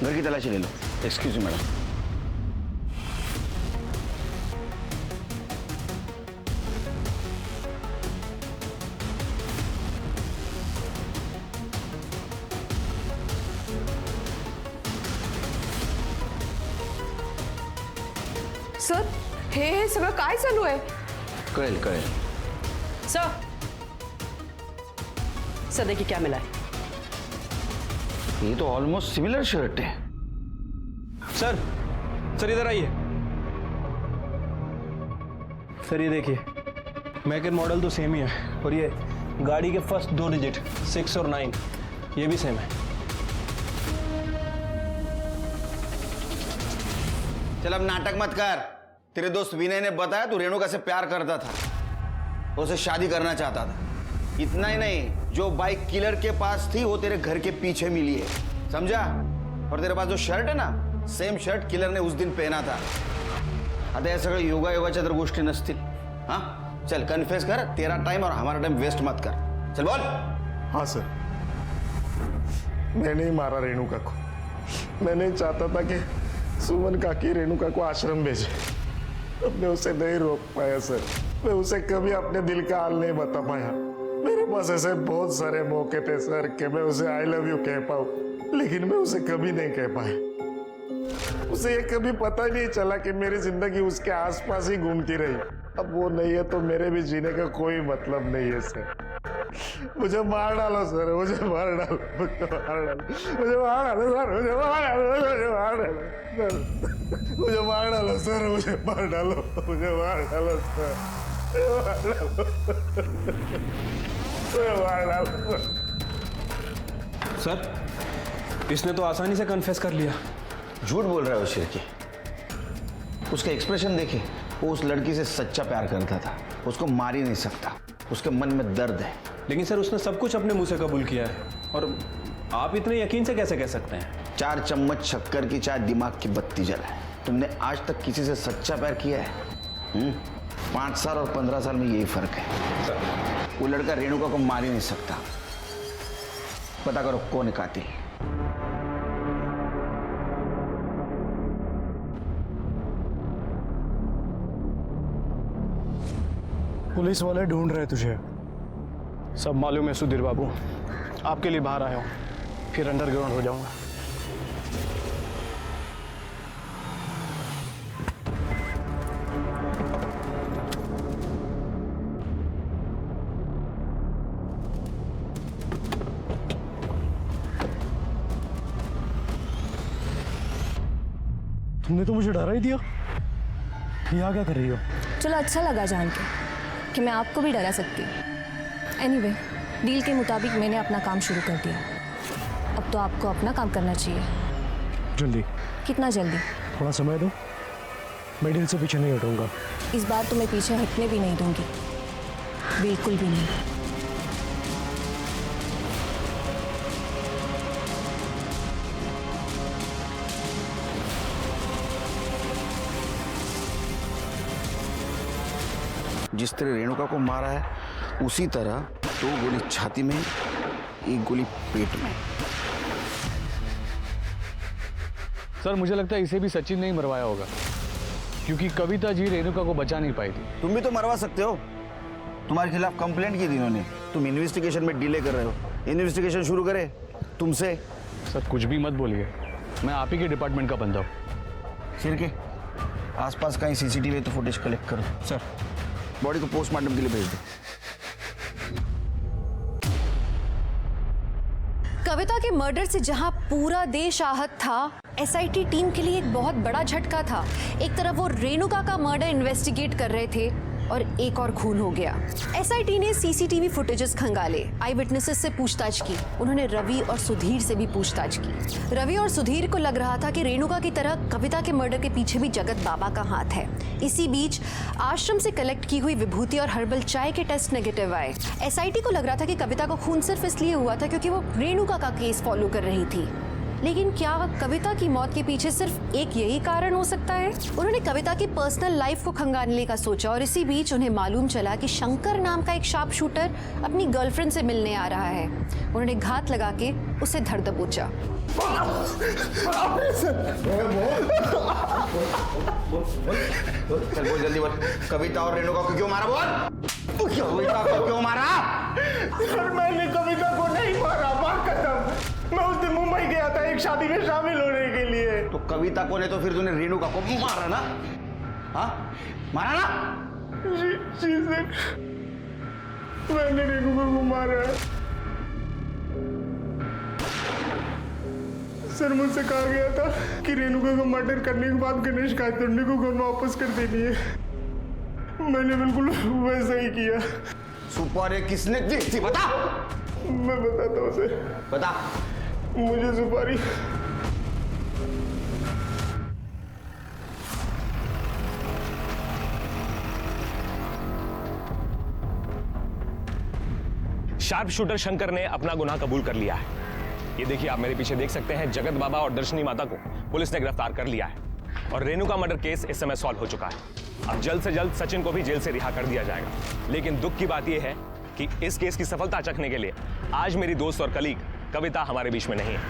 घर की तलाशी ले लो। Excuse me madam. सर हे सगळं काय चालू आहे? कळेल कळेल. सर देखिए क्या मिला है. ये तो ऑलमोस्ट सिमिलर शर्ट है. सर सर इधर आइए. सर ये देखिए, मेक एंड मॉडल तो सेम ही है और ये गाड़ी के फर्स्ट 2 डिजिट 6 और 9 ये भी सेम है. चल अब नाटक मत कर. तेरे दोस्त विनय ने बताया तू रेणुका से प्यार करता था, उसे शादी करना चाहता था. इतना ही नहीं, जो बाइक किलर के पास थी वो तेरे घर के पीछे मिली है, समझा? और तेरे पास जो शर्ट है ना, सेम शर्ट किलर ने उस दिन पहना था. आता या सगळं योगायोगाच्या तर गोष्टी नसतील. हाँ चल कन्फेस कर, तेरा टाइम और हमारा टाइम वेस्ट मत कर. चल बोल. हाँ सर, मैंने ही मारा रेणुका को. मैं नहीं चाहता था कि सुमन काकी रेणुका को आश्रम भेजे. अब मैं उसे नहीं रोक पाया सर. मैं उसे कभी अपने दिल का हाल नहीं बता पाया. मेरे पास ऐसे बहुत सारे मौके थे सर कि मैं उसे आई लव यू कह पाऊं, लेकिन मैं उसे कभी नहीं कह पाया. उसे ये कभी पता ही नहीं चला कि मेरी जिंदगी उसके आसपास ही घूमती रही. अब वो नहीं है तो मेरे भी जीने का कोई मतलब नहीं है सर. मुझे मार डालो सर, मुझे मार डालो, मुझे मार डालो, मुझे मार डालो सर, मुझे मार डालो, मुझे मार डालो सर, मुझे मार डालो सर, मुझे मार डालो, मुझे मार डालो सर, मुझे मार डालो. सर इसने तो आसानी से कन्फेस कर लिया. झूठ बोल रहा है उस शेर. उसका एक्सप्रेशन देखे, वो उस लड़की से सच्चा प्यार करता था. उसको मार ही नहीं सकता, उसके मन में दर्द है. लेकिन सर उसने सब कुछ अपने मुंह से कबूल किया है, और आप इतने यकीन से कैसे कह सकते हैं? 4 चम्मच शक्कर की चाय दिमाग की बत्ती जलाए. तुमने आज तक किसी से सच्चा प्यार किया है? 5 साल और 15 साल में यही फर्क है. वो लड़का रेणुका को मार ही नहीं सकता. पता करो कौन है कातिल. पुलिस वाले ढूंढ रहे तुझे. सब मालूम है सुधीर बाबू. आपके लिए बाहर आया हूँ, फिर अंडरग्राउंड हो जाऊंगा. तुमने तो मुझे डरा ही दिया. यहाँ क्या कर रही हो? चलो अच्छा लगा जान के कि मैं आपको भी डरा सकती. एनीवे, डील के मुताबिक मैंने अपना काम शुरू कर दिया. अब तो आपको अपना काम करना चाहिए. जल्दी. कितना जल्दी? थोड़ा समय दो, मैं डील से पीछे नहीं हटूंगा. इस बार तो मैं पीछे हटने भी नहीं दूंगी, बिल्कुल भी नहीं. जिस तरह रेणुका को मारा है, उसी तरह 2 गोली छाती में, 1 गोली पेट में. सर मुझे लगता है इसे भी सचिन ने ही मरवाया होगा, क्योंकि कविता जी रेणुका को बचा नहीं पाई थी. तुम भी तो मरवा सकते हो. तुम्हारे खिलाफ कंप्लेंट की थी इन्होंने. तुम इन्वेस्टिगेशन में डिले कर रहे हो. इन्वेस्टिगेशन शुरू करे तुमसे. सर कुछ भी मत बोलिए, मैं आप ही के डिपार्टमेंट का बंदा हूँ. फिर के आसपास कहीं सीसीटीवी तो फुटेज कलेक्ट करो. सर बॉडी को पोस्टमार्टम के लिए भेज दो. कविता के मर्डर से जहां पूरा देश आहत था, एसआईटी टीम के लिए एक बहुत बड़ा झटका था. एक तरफ वो रेणुका का मर्डर इन्वेस्टिगेट कर रहे थे और एक और खून हो गया. एसआईटी ने सीसीटीवी फुटेजेस खंगाले, आई विटनेसेस से पूछताछ की. उन्होंने रवि और सुधीर से भी पूछताछ की. रवि और सुधीर को लग रहा था कि रेणुका की तरह कविता के मर्डर के पीछे भी जगत बाबा का हाथ है. इसी बीच आश्रम से कलेक्ट की हुई विभूति और हर्बल चाय के टेस्ट नेगेटिव आए. एसआईटी को लग रहा था कि कविता को खून सिर्फ इसलिए हुआ था क्योंकि वो रेणुका का केस फॉलो कर रही थी. लेकिन क्या कविता की मौत के पीछे सिर्फ एक यही कारण हो सकता है? उन्होंने कविता की पर्सनल लाइफ को खंगालने का सोचा और इसी बीच उन्हें मालूम चला कि शंकर नाम का एक शार्प शूटर अपनी गर्लफ्रेंड से मिलने आ रहा है. उन्होंने घात लगा के उसे धर दबोचा. चल बोल जल्दी बोल. कविता और रेणुका को क्यों मारा? बोल. कविता को क्यों मारा? सर मैंने कविता को नहीं मारा, मां कसम. मैं उस दिन मुंबई गया था एक शादी में शामिल होने के लिए. तो कविता को ने तो फिर तूने रेणुका को मारा ना? हाँ मारा ना? जी सर, मैंने रेणुका को मारा है। सर मुझसे कहा गया था कि रेणुका का मर्डर करने के बाद गणेश कायतुंडे को घर में वापस कर देनी है। मैंने बिल्कुल वैसा ही किया। सुपारी किसने दी थी बता? मैं बताता हूँ सर। बता। मुझे सुपारी शार्प शूटर शंकर ने अपना गुनाह कबूल कर लिया है। ये देखिए, आप मेरे पीछे देख सकते हैं, जगत बाबा और दर्शनी माता को पुलिस ने गिरफ्तार कर लिया है और रेणुका मर्डर केस इस समय सॉल्व हो चुका है। अब जल्द से जल्द सचिन को भी जेल से रिहा कर दिया जाएगा। लेकिन दुख की बात यह है कि इस केस की सफलता चखने के लिए आज मेरी दोस्त और कलीग कविता हमारे बीच में नहीं है।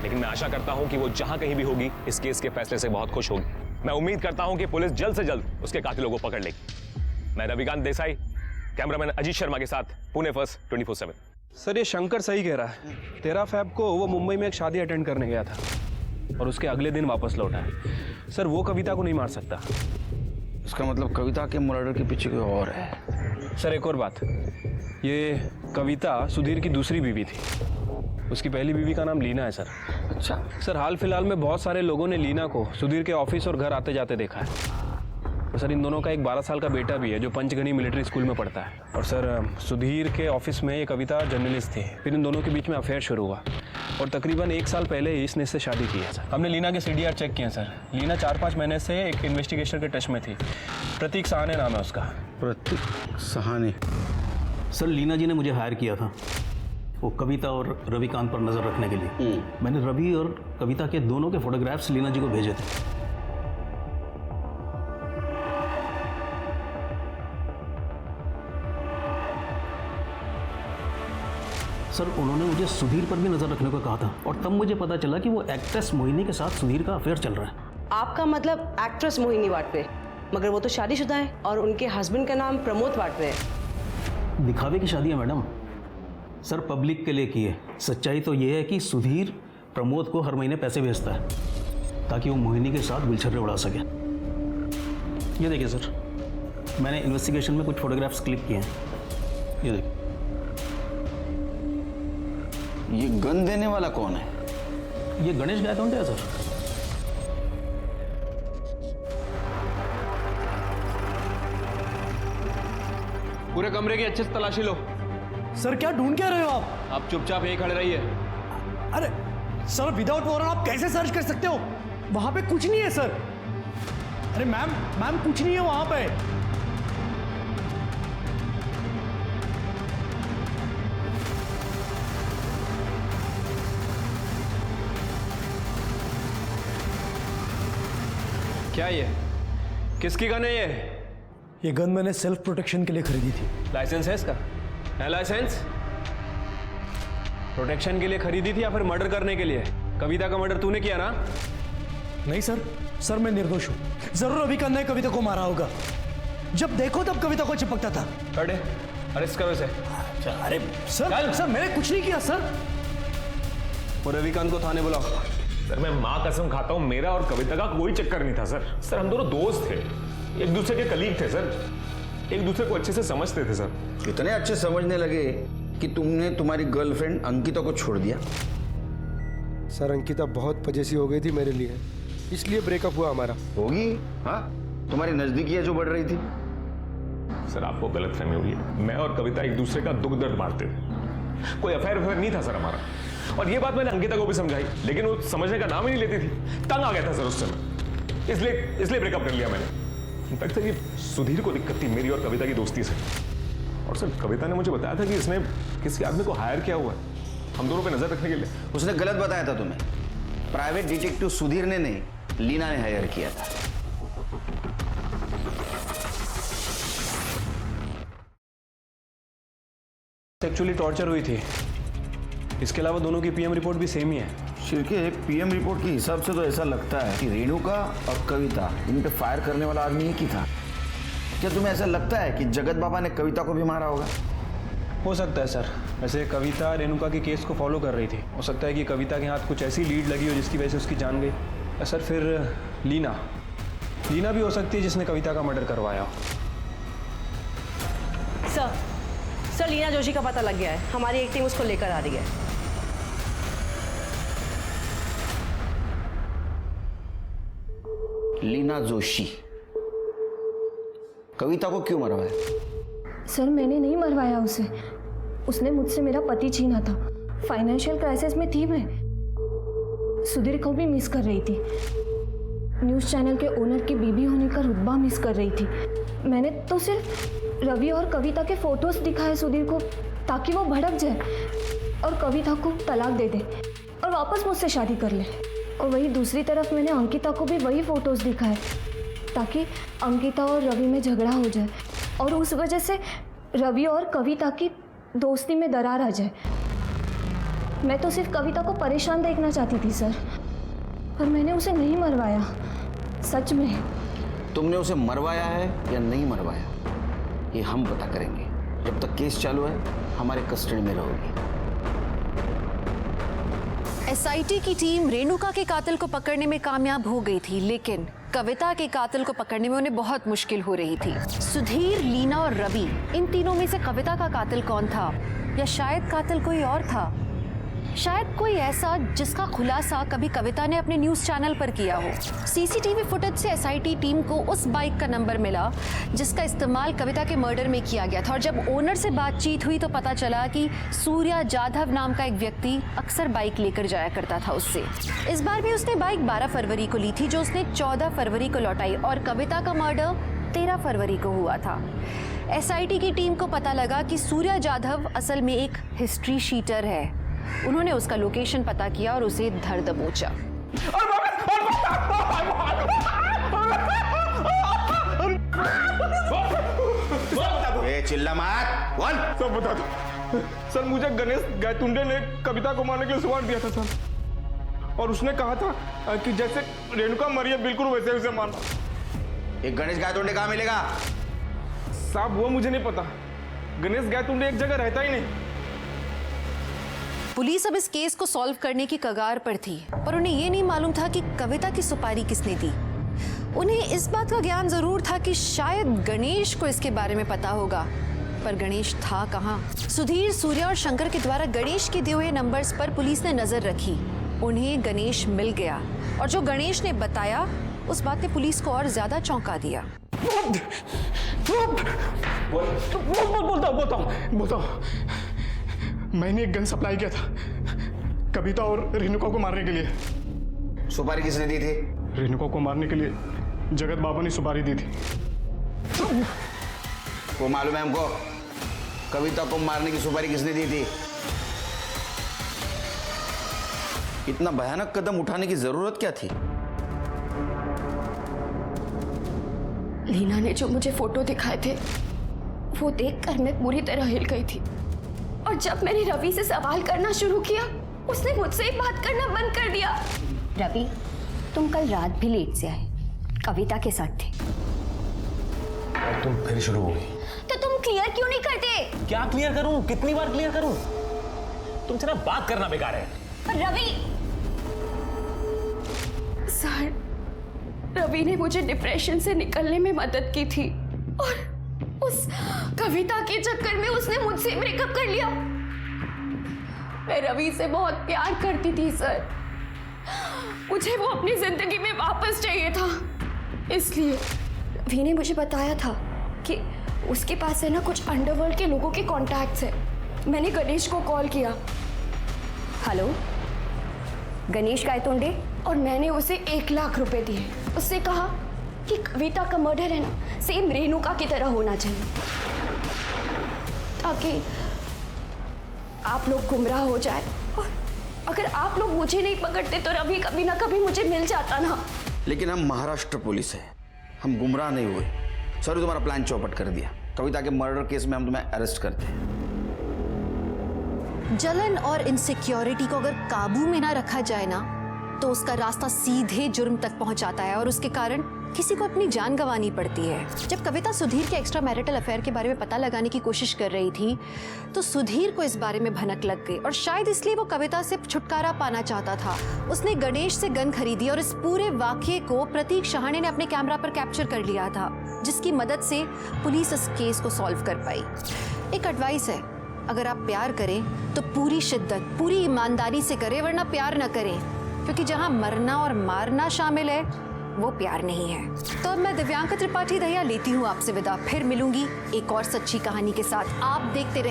लेकिन मैं आशा करता हूं कि वो जहां कहीं भी होगी इस केस के फैसले से बहुत खुश होगी। मैं उम्मीद करता हूं कि पुलिस जल्द से जल्द उसके कातिलों को पकड़ लेगी। मैं रविकांत देसाई, कैमरामैन अजीत शर्मा के साथ, पुणे फर्स्ट 24/7। सर, ये शंकर सही कह रहा है। 13 फ़रवरी को वो मुंबई में एक शादी अटेंड करने गया था और उसके अगले दिन वापस लौटा है। सर, वो कविता को नहीं मार सकता। इसका मतलब कविता के मर्डर के पीछे कोई और है। सर, एक और बात, ये कविता सुधीर की दूसरी बीवी थी। उसकी पहली बीवी का नाम लीना है सर। अच्छा सर, हाल फिलहाल में बहुत सारे लोगों ने लीना को सुधीर के ऑफिस और घर आते जाते देखा है। और सर, इन दोनों का एक 12 साल का बेटा भी है जो पंचगनी मिलिट्री स्कूल में पढ़ता है। और सर, सुधीर के ऑफिस में ये कविता जर्नलिस्ट थी। फिर इन दोनों के बीच में अफेयर शुरू हुआ और तकरीबन 1 साल पहले इसने इससे शादी की है सर। हमने लीना के CDR चेक किए सर। लीना 4-5 महीने से एक इन्वेस्टिगेशन के टच में थी। प्रतीक सहाने नाम है उसका। प्रतीक सहाने? सर, लीना जी ने मुझे हायर किया था वो कविता और रविकांत पर नज़र रखने के लिए। मैंने रवि और कविता के दोनों के फोटोग्राफ्स लीना जी को भेजे थे। सर, उन्होंने मुझे सुधीर पर भी नज़र रखने को कहा था और तब मुझे पता चला कि वो एक्ट्रेस मोहिनी के साथ सुधीर का अफेयर चल रहा है। आपका मतलब एक्ट्रेस मोहिनी वाटवे, मगर वो तो शादीशुदा है और उनके हस्बैंड का नाम प्रमोद वाटवे है। दिखावे की शादी है मैडम। सर, पब्लिक के लिए की है। सच्चाई तो ये है कि सुधीर प्रमोद को हर महीने पैसे भेजता है ताकि वो मोहिनी के साथ गुलछर्रे उड़ा सके। ये देखिए सर, मैंने इन्वेस्टिगेशन में कुछ फोटोग्राफ्स क्लिक किए हैं। ये देखिए। ये गन देने वाला कौन है? ये गणेश गायतोंडे है सर। पूरे कमरे की अच्छे से तलाशी लो। सर, क्या ढूंढ क्या रहे हो आप? आप चुपचाप यहीं खड़े रहिए। अरे सर, विदाउट वारंट आप कैसे सर्च कर सकते हो? वहां पे कुछ नहीं है सर। अरे मैम कुछ नहीं है वहां पे। क्या ये? किसकी गन है ये गन मैंने सेल्फ प्रोटेक्शन के लिए खरीदी थी। लाइसेंस है इसका? है लाइसेंस? प्रोटेक्शन के लिए खरीदी थी या फिर मर्डर करने के लिए? कविता का मर्डर तूने किया ना? नहीं सर, मैं निर्दोष हूँ। जरूर रविकांत ने कविता को मारा होगा। जब देखो तब कविता को चिपकता था। अरे अरेस्ट करो इसे। अरे सर, मैंने कुछ नहीं किया सर। वो रविकांत को थाने बुलाओ। सर, मैं माँ कसम खाता हूँ, मेरा और कविता का कोई चक्कर नहीं था सर। सर, हम दोनों दोस्त थे, एक दूसरे के कलीग थे सर, एक दूसरे को अच्छे से समझते थे सर। इतने अच्छे समझने लगे कि तुमने तुम्हारी गर्लफ्रेंड अंकिता को छोड़ दिया? सर, अंकिता बहुत पजेसिव हो गई थी मेरे लिए, इसलिए ब्रेकअप हुआ हमारा। होगी, हाँ, तुम्हारी नजदीकियां जो बढ़ रही थी। सर, आपको गलतफहमी हुई है। मैं और कविता एक दूसरे का दुख दर्द बांटते थे। कोई अफेयर नहीं था सर हमारा। और ये बात मैंने अंकिता को भी समझाई, लेकिन वो समझने का नाम ही नहीं लेती थी। तंग आ गया था सर उस समय, इसलिए ब्रेकअप कर लिया मैंने। इनफैक्ट सर, ये सुधीर को दिक्कत थी मेरी और कविता की दोस्ती से। और सर, कविता ने मुझे बताया था कि इसने किसी आदमी को हायर किया हुआ है हम दोनों पे नजर रखने के लिए। उसने गलत बताया था तुम्हें। प्राइवेट डिटेक्टिव सुधीर ने नहीं, लीना ने हायर किया था। एक्चुअली टॉर्चर हुई थी। इसके अलावा दोनों की पीएम रिपोर्ट भी सेम ही है। शिर्के, पीएम रिपोर्ट के हिसाब से तो ऐसा लगता है कि रेणुका और कविता इन पे फायर करने वाला आदमी एक ही था। क्या तुम्हें ऐसा लगता है कि जगत बाबा ने कविता को भी मारा होगा? हो सकता है सर। वैसे कविता रेणुका के केस को फॉलो कर रही थी। हो सकता है कि कविता के हाथ कुछ ऐसी लीड लगी हो जिसकी वजह से उसकी जान गई। सर, फिर लीना लीना भी हो सकती है जिसने कविता का मर्डर करवाया। सर लीना जोशी का पता लग गया है। हमारी एक टीम उसको लेकर आ रही है। लीना जोशी कविता को क्यों मरवाया? सर मैंने नहीं मरवाया उसे। उसने मुझसे मेरा पति छीना था। फाइनेंशियल क्राइसिस में थी मैं। सुधीर को भी मिस कर रही थी। न्यूज़ चैनल के ओनर की बीबी होने का रुतबा मिस कर रही थी। मैंने तो सिर्फ रवि और कविता के फोटोज दिखाए सुधीर को ताकि वो भड़क जाए और कविता को तलाक दे दे और वापस मुझसे शादी कर ले। और वही दूसरी तरफ मैंने अंकिता को भी वही फोटोज दिखाए ताकि अंकिता और रवि में झगड़ा हो जाए और उस वजह से रवि और कविता की दोस्ती में दरार आ जाए। मैं तो सिर्फ कविता को परेशान देखना चाहती थी सर, पर मैंने उसे नहीं मरवाया। सच में। तुमने उसे मरवाया है या नहीं मरवाया ये हम पता करेंगे। जब तक केस चालू है हमारे कस्टडी में रहोगी। एसआईटी की टीम रेणुका के कातिल को पकड़ने में कामयाब हो गई थी, लेकिन कविता के कातिल को पकड़ने में उन्हें बहुत मुश्किल हो रही थी। सुधीर, लीना और रवि, इन तीनों में से कविता का कातिल कौन था, या शायद कातिल कोई और था? शायद कोई ऐसा जिसका खुलासा कभी कविता ने अपने न्यूज़ चैनल पर किया हो। सीसीटीवी फुटेज से एसआईटी टीम को उस बाइक का नंबर मिला जिसका इस्तेमाल कविता के मर्डर में किया गया था, और जब ओनर से बातचीत हुई तो पता चला कि सूर्या जाधव नाम का एक व्यक्ति अक्सर बाइक लेकर जाया करता था उससे। इस बार भी उसने बाइक 12 फरवरी को ली थी, जो उसने 14 फरवरी को लौटाई, और कविता का मर्डर 13 फरवरी को हुआ था। एसआईटी की टीम को पता लगा कि सूर्या जाधव असल में एक हिस्ट्री शीटर है। उन्होंने उसका लोकेशन पता किया और उसे धर दबोचा। चिल्ला मत बोल। सब बता दो सर। मुझे गणेश गायतुंडे ने कविता को मारने के लिए सुवार दिया था सर, और उसने कहा था कि जैसे रेणुका मरी है बिल्कुल वैसे उसे मारना। एक गणेश गायतुंडे कहाँ मिलेगा? साहब वो मुझे नहीं पता। गणेश गायतुंडे एक जगह रहता ही नहीं। पुलिस अब इस केस को सॉल्व करने की कगार पर थी, पर उन्हें यह नहीं मालूम था कि कविता की सुपारी किसने दी। उन्हें इस बात का ज्ञान जरूर था कि शायद गणेश को इसके बारे में पता होगा, पर गणेश था कहाँ? सुधीर, सूर्या और शंकर के द्वारा गणेश के दिए हुए नंबर्स पर पुलिस ने नजर रखी। उन्हें गणेश मिल गया, और जो गणेश ने बताया उस बात ने पुलिस को और ज्यादा चौंका दिया। बोलता हूँ। मैंने एक गन सप्लाई किया था कविता और रेणुका को मारने के लिए। सुपारी किसने दी थी? रेणुका को मारने के लिए जगत बाबा ने सुपारी दी थी। वो मालूम है हमको। कविता को मारने की सुपारी किसने दी थी? इतना भयानक कदम उठाने की जरूरत क्या थी? लीना ने जो मुझे फोटो दिखाए थे वो देखकर मैं पूरी तरह हिल गई थी, और जब मैंने रवि से सवाल करना शुरू किया उसने मुझसे बात करना बंद कर दिया। रवि, तुम कल रात भी लेट से आए, कविता के साथ थे। और तुम फिर शुरू हो गई। तो तुम क्लियर क्यों नहीं करते? क्या क्लियर करूं? कितनी बार क्लियर करूं? तुमसे ना बात करना बेकार है। पर रवि, सर, रवि ने मुझे डिप्रेशन से निकलने में मदद की थी, और उस कविता के चक्कर में उसने मुझसे ब्रेकअप कर लिया। मैं रवि से बहुत प्यार करती थी सर। मुझे वो अपनी जिंदगी में वापस चाहिए था, इसलिए रवि ने मुझे बताया था कि उसके पास है ना कुछ अंडरवर्ल्ड के लोगों के कॉन्टैक्ट्स है। मैंने गणेश को कॉल किया। हेलो, गणेश गायतुंडे? और मैंने उसे 1 लाख रुपए दिए। उससे कहा कि कविता का मर्डर है ना सेम रेणुका की तरह होना चाहिए, ताकि आप लोग गुमराह हो जाए, और अगर आप लोग मुझे नहीं पकड़ते तो रवि कभी ना कभी मुझे मिल जाता ना। लेकिन हम महाराष्ट्र पुलिस है, हम गुमराह नहीं हुए। सॉरी, तुम्हारा प्लान चौपट कर दिया। कविता के मर्डर केस में हम तुम्हें अरेस्ट करते हैं। जलन और इनसिक्योरिटी को अगर काबू में ना रखा जाए ना तो उसका रास्ता सीधे जुर्म तक पहुंचाता है और उसके कारण किसी को अपनी जान गंवानी पड़ती है। जब कविता सुधीर के एक्स्ट्रा मैरिटल अफेयर के बारे में पता लगाने की कोशिश कर रही थी तो सुधीर को इस बारे में भनक लग गई और शायद इसलिए वो कविता से छुटकारा पाना चाहता था। उसने गणेश से गन खरीदी और इस पूरे वाकये को प्रतीक शहाणे ने अपने कैमरा पर कैप्चर कर लिया था, जिसकी मदद से पुलिस इस केस को सॉल्व कर पाई। एक एडवाइस है, अगर आप प्यार करें तो पूरी शिद्दत, पूरी ईमानदारी से करें, वरना प्यार न करें, क्योंकि जहां मरना और मारना शामिल है वो प्यार नहीं है। तो अब मैं दिव्यांका त्रिपाठी दहिया लेती हूँ आपसे विदा, फिर मिलूंगी एक और सच्ची कहानी के साथ। आप देखते रहिए